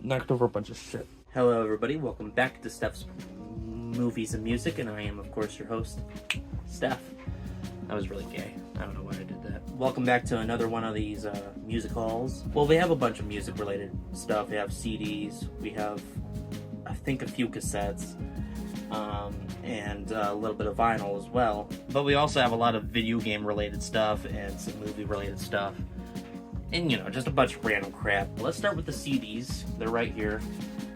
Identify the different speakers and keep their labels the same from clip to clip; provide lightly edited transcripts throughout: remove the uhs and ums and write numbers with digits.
Speaker 1: knocked over a bunch of shit. Hello everybody, welcome back to Steph's Movies and Music, and I am of course your host, Steph. That was really gay. I don't know why I did that. Welcome back to another one of these music hauls. Well, we have a bunch of music related stuff. We have CDs, we have I think a few cassettes, and a little bit of vinyl as well. But we also have a lot of video game related stuff and some movie related stuff. And, you know, just a bunch of random crap. Let's start with the CDs. They're right here.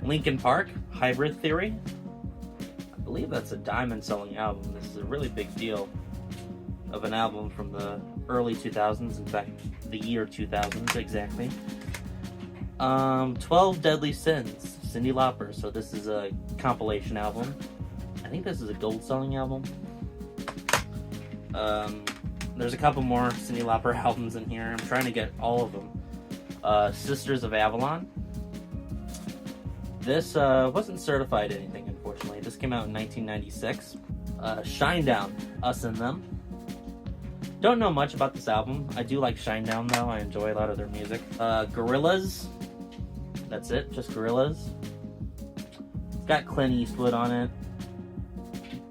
Speaker 1: Linkin Park, Hybrid Theory. I believe that's a diamond selling album. This is a really big deal of an album from the early 2000s. In fact, the year 2000s exactly. 12 Deadly Sins, Cyndi Lauper. So this is a compilation album. I think this is a gold selling album. There's a couple more Cyndi Lauper albums in here. I'm trying to get all of them. Sisters of Avalon. This wasn't certified anything, unfortunately. This came out in 1996. Shinedown, Us and Them. Don't know much about this album. I do like Shinedown, though. I enjoy a lot of their music. Gorillaz. That's it, just Gorillaz. It's got Clint Eastwood on it.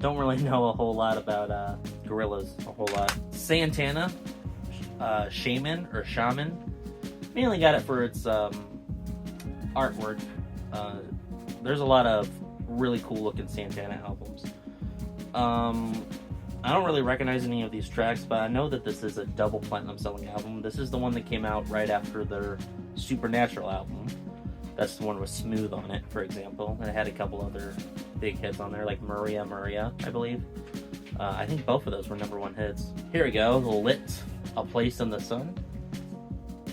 Speaker 1: Don't really know a whole lot about Gorillaz, a whole lot. Santana, Shaman. Mainly got it for its artwork. There's a lot of really cool looking Santana albums. I don't really recognize any of these tracks, but I know that this is a double platinum selling album. This is the one that came out right after their Supernatural album. That's the one with Smooth on it, for example. And it had a couple other big hits on there, like Maria, I believe. I think both of those were #1 hits. Here we go, Lit, A Place in the Sun.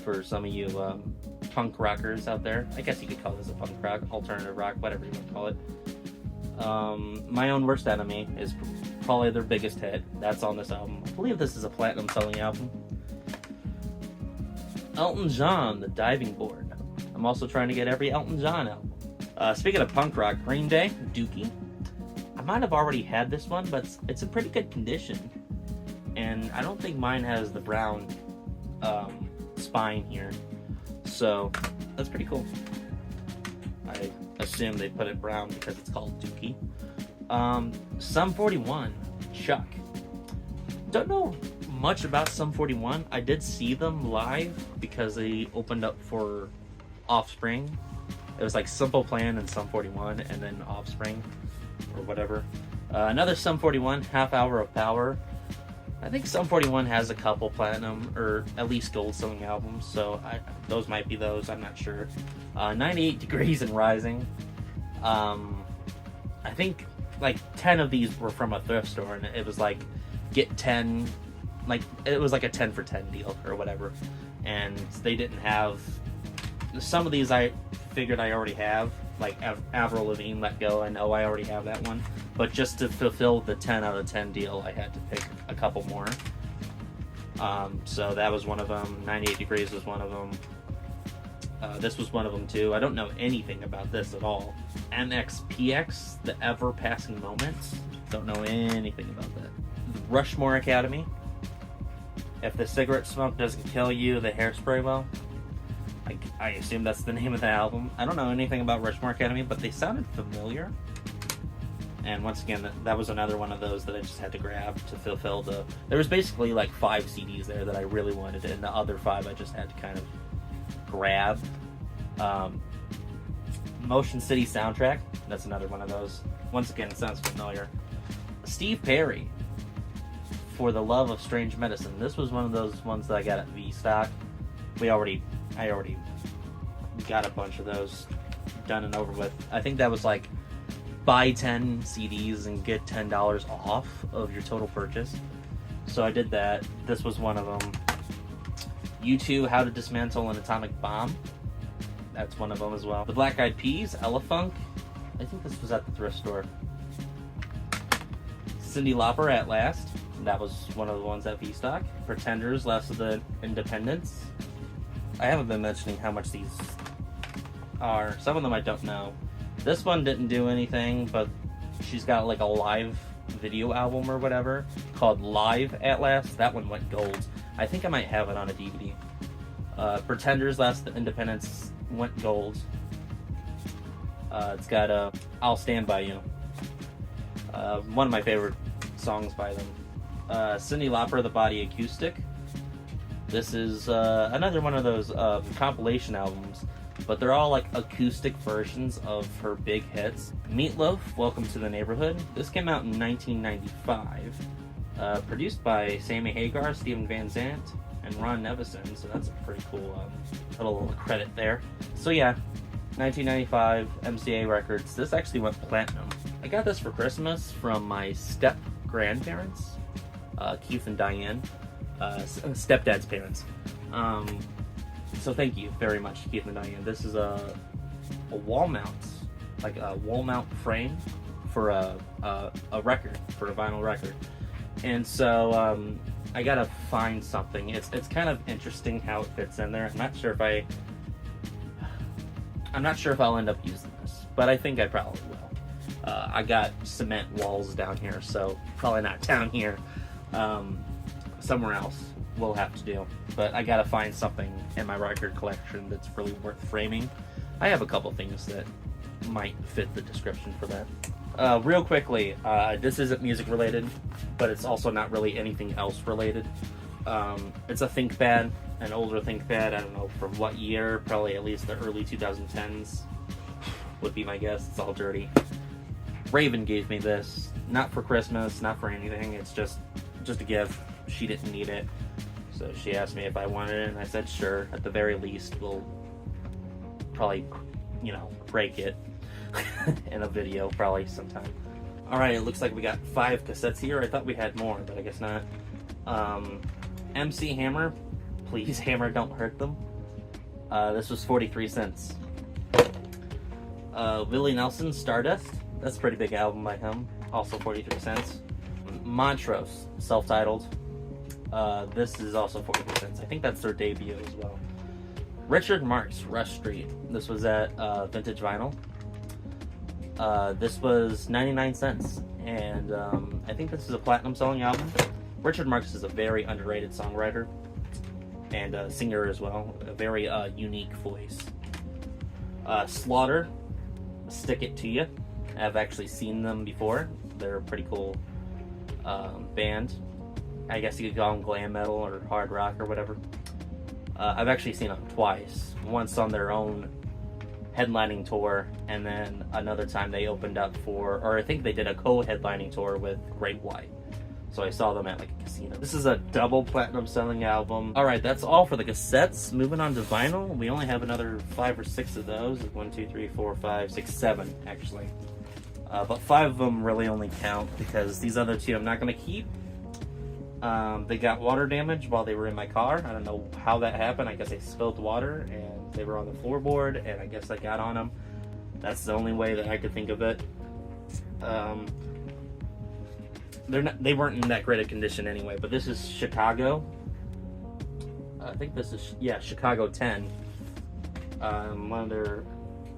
Speaker 1: For some of you punk rockers out there. I guess you could call this a punk rock, alternative rock, whatever you want to call it. My Own Worst Enemy is probably their biggest hit. That's on this album. I believe this is a platinum selling album. Elton John, The Diving Board. I'm also trying to get every Elton John album. Speaking of punk rock, Green Day, Dookie. I might have already had this one, but it's in pretty good condition. And I don't think mine has the brown spine here. So, that's pretty cool. I assume they put it brown because it's called Dookie. Sum 41, Chuck. Don't know much about Sum 41. I did see them live because they opened up for Offspring. It was like Simple Plan and Sum 41 and then Offspring or whatever. Another Sum 41, Half Hour of Power. I think Sum 41 has a couple platinum or at least gold selling albums, so those might be those, I'm not sure. 98 Degrees and Rising. I think like 10 of these were from a thrift store, and it was like get 10, like it was like a 10 for 10 deal or whatever. And they didn't have some of these. I figured I already have, like Avril Lavigne, Let Go. I know I already have that one, but just to fulfill the 10 out of 10 deal, I had to pick a couple more. So that was one of them. 98 Degrees was one of them. This was one of them too. I don't know anything about this at all. MXPX, The Ever Passing Moments. Don't know anything about that. The Rushmore Academy. If the cigarette smoke doesn't kill you, the hairspray will. I assume that's the name of the album. I don't know anything about Rushmore Academy, but they sounded familiar. And once again, that was another one of those that I just had to grab to fulfill the... There was basically like 5 CDs there that I really wanted, and the other 5 I just had to kind of grab. Motion City Soundtrack. That's another one of those. Once again, it sounds familiar. Steve Perry, For the Love of Strange Medicine. This was one of those ones that I got at V-Stock. I already got a bunch of those done and over with. I think that was like buy 10 CDs and get $10 off of your total purchase. So I did that. This was one of them. U2, How to Dismantle an Atomic Bomb. That's one of them as well. The Black Eyed Peas, Elefunk. I think this was at the thrift store. Cyndi Lauper, At Last. That was one of the ones at V-Stock. Pretenders, Last of the Independents. I haven't been mentioning how much these are. Some of them I don't know. This one didn't do anything, but she's got like a live video album or whatever called Live at Last. That one went gold. I think I might have it on a DVD. Pretenders, Last of the Independents went gold. It's got I'll Stand By You. One of my favorite songs by them. Cyndi Lauper, The Body Acoustic. This is another one of those compilation albums, but they're all like acoustic versions of her big hits. Meatloaf, Welcome to the Neighborhood. This came out in 1995. Produced by Sammy Hagar, Steven Van Zandt, and Ron Nevison, so that's a pretty cool little credit there. So yeah, 1995, MCA Records. This actually went platinum. I got this for Christmas from my step-grandparents, Keith and Diane, stepdad's parents. So thank you very much, Keith and Diane. This is a wall mount, like a wall mount frame for a record, for a vinyl record. And so I gotta find something. It's kind of interesting how it fits in there. I'm not sure if I'll end up using this, but I think I probably will. I got cement walls down here, so probably not down here. Somewhere else will have to do. But I gotta find something in my record collection that's really worth framing. I have a couple things that might fit the description for that. Real quickly, this isn't music related, but it's also not really anything else related. It's a ThinkPad, an older ThinkPad. I don't know from what year, probably at least the early 2010s would be my guess. It's all dirty. Raven gave me this, not for Christmas, not for anything. It's just a gift. She didn't need it, so she asked me if I wanted it, and I said sure. At the very least, we'll probably, break it in a video probably sometime. Alright, it looks like we got 5 cassettes here. I thought we had more, but I guess not. MC Hammer, Please Hammer Don't Hurt Them. This was 43 cents. Willie Nelson, Stardust. That's a pretty big album by him. Also 43 cents. Montrose, self-titled. This is also 43 cents. I think that's their debut as well. Richard Marx, Rush Street. This was at Vintage Vinyl. This was 99 cents. And I think this is a platinum selling album. Richard Marx is a very underrated songwriter and singer as well. A very unique voice. Slaughter, Stick It To You. I've actually seen them before. They're a pretty cool band. I guess you could call them glam metal or hard rock or whatever. I've actually seen them twice. Once on their own headlining tour, and then another time they opened up for, or I think they did a co-headlining tour with Great White. So I saw them at like a casino. This is a double platinum selling album. Alright, that's all for the cassettes. Moving on to vinyl. We only have another 5 or 6 of those. 1, 2, 3, 4, 5, 6, 7 actually. But 5 of them really only count because these other 2 I'm not going to keep. They got water damage while they were in my car. I don't know how that happened. I guess they spilled water and they were on the floorboard, and I guess I got on them. That's the only way that I could think of it. They weren't in that great a condition anyway, but this is Chicago. I think this is, Chicago 10. One of their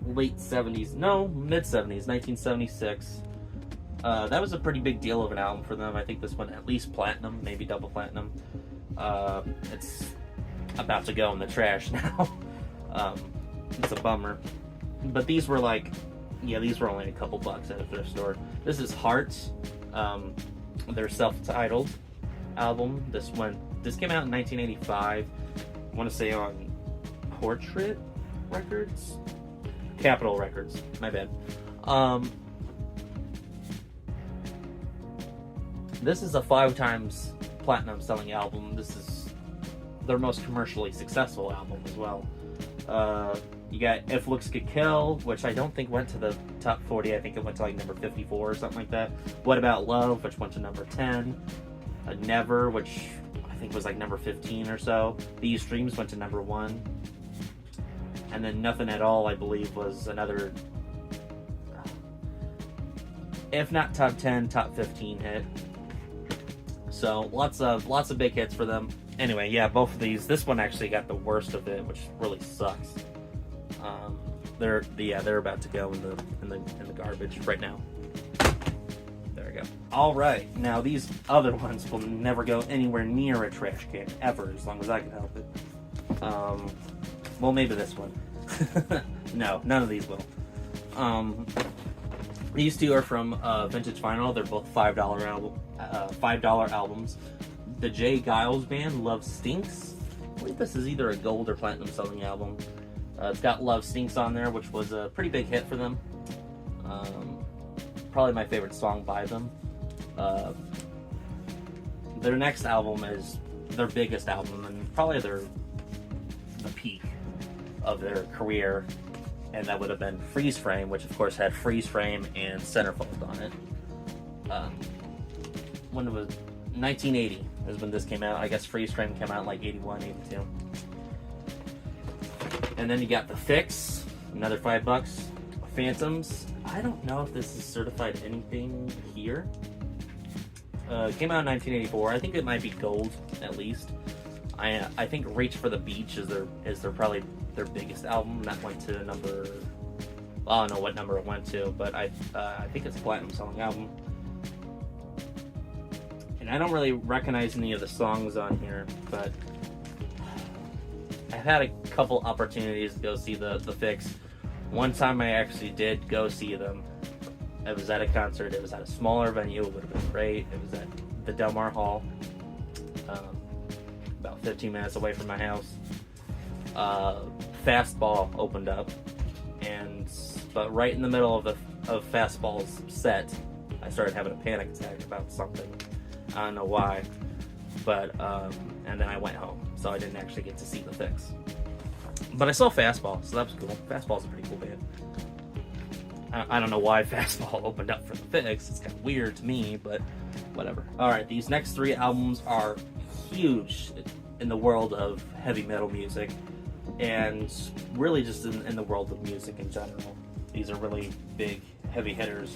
Speaker 1: late 70s, no, mid 70s, 1976. That was a pretty big deal of an album for them. I think this one at least platinum, maybe double platinum. It's about to go in the trash now. It's a bummer. But these were these were only a couple bucks at a thrift store. This is Hearts, their self-titled album. This came out in 1985. I want to say on Portrait Records? Capitol Records, my bad. This is a 5 times platinum selling album. This is their most commercially successful album as well. You got If Looks Could Kill, which I don't think went to the top 40. I think it went to like number 54 or something like that. What About Love, which went to number 10. Never, which I think was like number 15 or so. These Dreams went to number 1. And then Nothing At All, I believe, was another, if not top 10, top 15 hit. So lots of big hits for them. Anyway, yeah, both of these. This one actually got the worst of it, which really sucks. They're about to go in the garbage right now. There we go. All right, now these other ones will never go anywhere near a trash can ever, as long as I can help it. Well, maybe this one. No, none of these will. These two are from Vintage Vinyl. They're both $5 albums. The Jay Giles Band, Love Stinks. I believe this is either a gold or platinum selling album. It's got Love Stinks on there, which was a pretty big hit for them. Probably my favorite song by them. Their next album is their biggest album and probably the peak of their career, and that would have been Freeze Frame, which of course had Freeze Frame and Centerfold on it. When it was 1980 is when this came out. I guess Freeze Frame came out like 81, 82. And then you got The Fix, another $5. Phantoms. I don't know if this is certified anything here. It came out in 1984. I think it might be gold at least. I think Reach for the Beach is their probably their biggest album. That went to number. Well, I don't know what number it went to, but I think it's a platinum selling album. And I don't really recognize any of the songs on here, but I've had a couple opportunities to go see the Fix. One time I actually did go see them. It was at a concert. It was at a smaller venue. It would have been great. It was at the Del Mar Hall, about 15 minutes away from my house. Fastball opened up, but right in the middle of Fastball's set, I started having a panic attack about something. I don't know why, but and then I went home, so I didn't actually get to see the Fix. But I saw Fastball, so that was cool. Fastball's a pretty cool band. I don't know why Fastball opened up for the Fix. It's kind of weird to me, but whatever. Alright, these next three albums are huge in the world of heavy metal music, and really just in the world of music in general. These are really big, heavy hitters.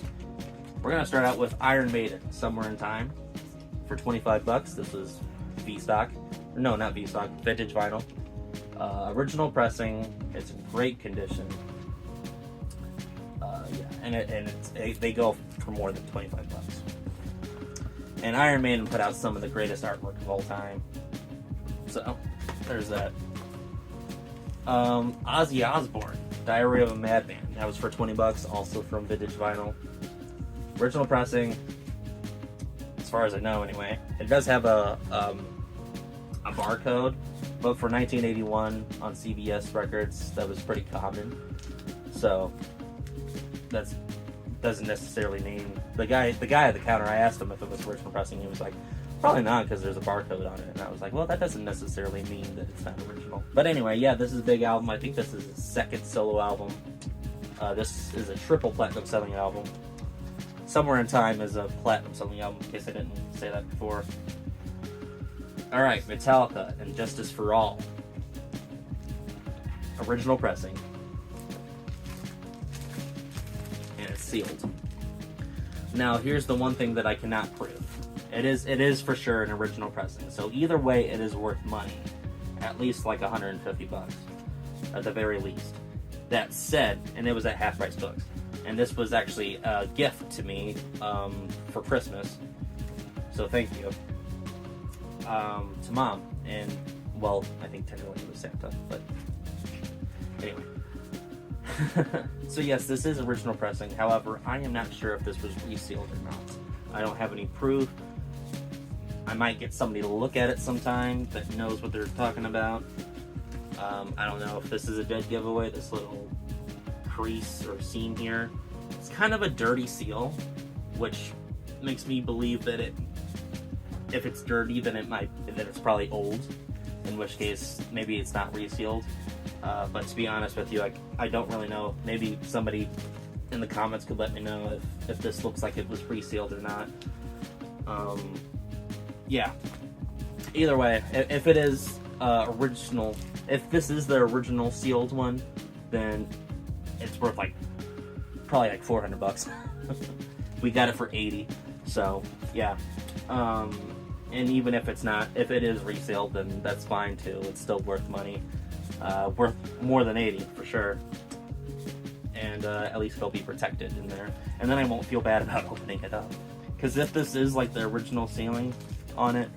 Speaker 1: We're going to start out with Iron Maiden, Somewhere in Time, for $25. This is V-Stock. No, not V-Stock, Vintage Vinyl. Original pressing. It's in great condition. They go for more than $25. And Iron Maiden put out some of the greatest artwork of all time. So, there's that. Ozzy Osbourne, Diary of a Madman. That was for $20, also from Vintage Vinyl. Original pressing, as far as I know anyway. It does have a barcode, but for 1981 on CBS records, that was pretty common. So that doesn't necessarily mean the guy at the counter. I asked him if it was original pressing. He was like, probably not, because there's a barcode on it. And I was like, well, that doesn't necessarily mean that it's not original. But anyway, yeah, this is a big album. I think this is his second solo album. This is a triple platinum selling album. Somewhere in Time is a platinum selling album, in case I didn't say that before. Alright, Metallica and Justice for All. Original pressing. And it's sealed. Now, here's the one thing that I cannot prove. It is for sure an original pressing. So either way, it is worth money. At least like $150. At the very least. That said, and it was at Half Price Books. And this was actually a gift to me for Christmas. So thank you. To Mom. And, well, I think technically it was Santa. But anyway. So yes, this is original pressing. However, I am not sure if this was resealed or not. I don't have any proof. I might get somebody to look at it sometime that knows what they're talking about. I don't know if this is a dead giveaway, this little crease or seam here. It's kind of a dirty seal, which makes me believe that if it's dirty, then it's probably old, in which case maybe it's not resealed. But to be honest with you, I don't really know. Maybe somebody in the comments could let me know if this looks like it was resealed or not. Yeah. Either way, if it is original, if this is the original sealed one, then it's worth probably like $400. We got it for $80, so yeah. And even if it's not, if it is resealed, then that's fine too. It's still worth money, worth more than $80 for sure. And at least it'll be protected in there, and then I won't feel bad about opening it up. Because if this is like the original sealing on it,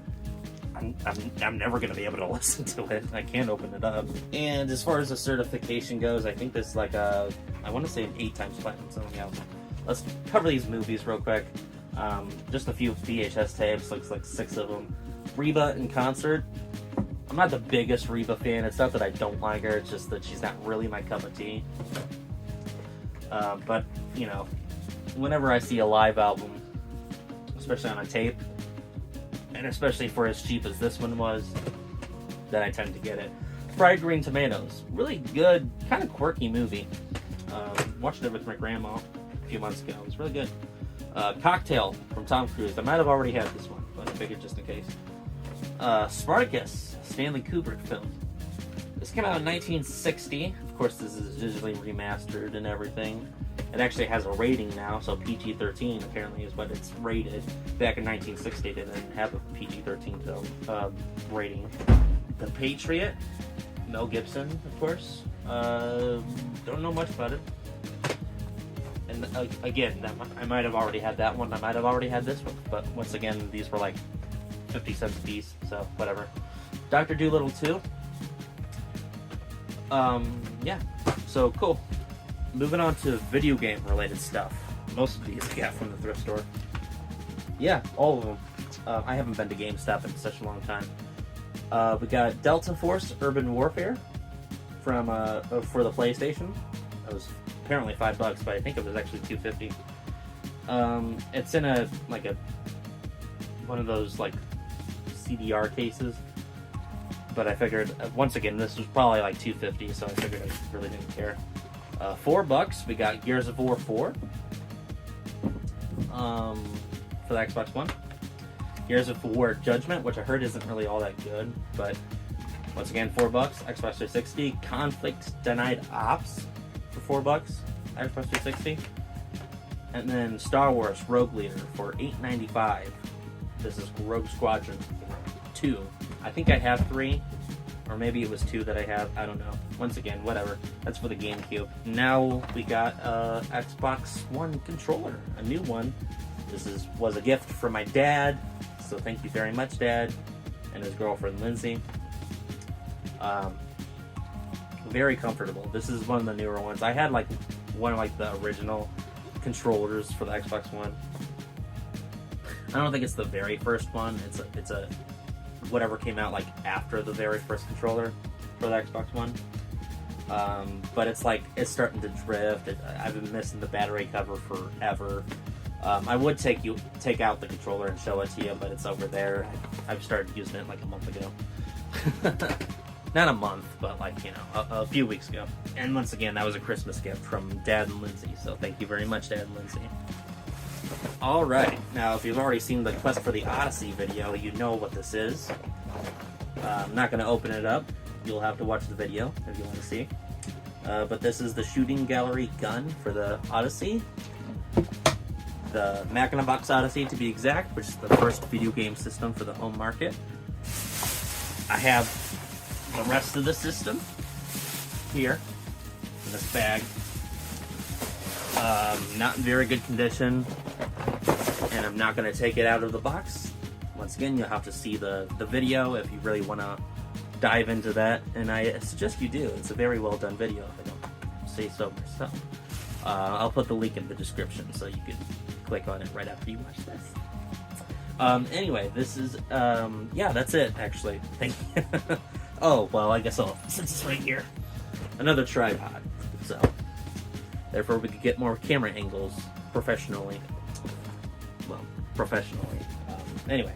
Speaker 1: I'm never going to be able to listen to it. I can't open it up. And as far as the certification goes, I think this is like I want to say an 8 times platinum, something else. Let's cover these movies real quick. Just a few VHS tapes, looks like 6 of them. Reba in concert. I'm not the biggest Reba fan. It's not that I don't like her, it's just that she's not really my cup of tea. But, you know, whenever I see a live album, especially on a tape, and especially for as cheap as this one was, then I tend to get it. Fried Green Tomatoes. Really good, kind of quirky movie. Watched it with my grandma a few months ago. It was really good. Cocktail from Tom Cruise. I might have already had this one, but I figured just in case. Spartacus, Stanley Kubrick film. This came out in 1960. Of course, this is digitally remastered and everything. It actually has a rating now, so PG-13 apparently is what it's rated. Back in 1960, they didn't have a PG-13 film rating. The Patriot, Mel Gibson, of course. Don't know much about it. And again, I might have already had that one. I might have already had this one. But once again, these were like 50 cents a piece, so whatever. Dr. Dolittle 2. Yeah, so cool. Moving on to video game related stuff. Most of these I got from the thrift store. Yeah, all of them. I haven't been to GameStop in such a long time. We got Delta Force Urban Warfare from for the PlayStation. It was apparently $5, but I think it was actually $2.50. It's in one of those like CDR cases. But I figured, once again, this was probably like $2.50, so I figured I really didn't care. $4, we got Gears of War 4 for the Xbox One. Gears of War Judgment, which I heard isn't really all that good, but once again, $4, Xbox 360. Conflict Denied Ops for $4, Xbox 360. And then Star Wars Rogue Leader for $8.95. This is Rogue Squadron 2. I think I have 3, or maybe it was 2 that I have. I don't know. Once again, whatever. That's for the GameCube. Now we got Xbox One controller, a new one. This was a gift from my dad, so thank you very much, Dad, and his girlfriend Lindsay. Very comfortable. This is one of the newer ones. I had like one of like the original controllers for the Xbox One. I don't think it's the very first one. It's a whatever came out like after the very first controller for the Xbox One. But it's like, it's starting to drift. I've been missing the battery cover forever. I would take out the controller and show it to you, but it's over there. I've started using it like a month ago. Not a month, but like, you know, a few weeks ago. And once again, that was a Christmas gift from Dad and Lindsay, so thank you very much, Dad and Lindsay. Alright, now if you've already seen the Quest for the Odyssey video, you know what this is. I'm not going to open it up. You'll have to watch the video if you want to see. But this is the shooting gallery gun for the Odyssey. The Magnavox Odyssey to be exact, which is the first video game system for the home market. I have the rest of the system here in this bag. Not in very good condition, and I'm not going to take it out of the box. Once again, you'll have to see the video if you really want to dive into that, and I suggest you do. It's a very well done video, if I don't say so myself. I'll put the link in the description so you can click on it right after you watch this. Anyway, this is, yeah, that's it, actually. Thank you. Oh, well, I guess since it's right here, another tripod, so therefore we could get more camera angles professionally. Well, professionally. Anyway,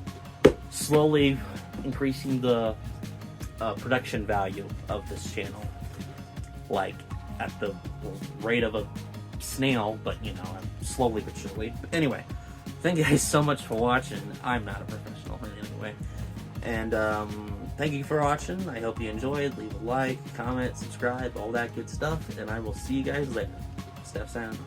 Speaker 1: slowly increasing the production value of this channel, like at the rate of a snail, but you know, slowly but surely. Anyway, thank you guys so much for watching. I'm not a professional in any way. And thank you for watching. I hope you enjoyed. Leave a like, comment, subscribe, all that good stuff, and I will see you guys later. Step sound.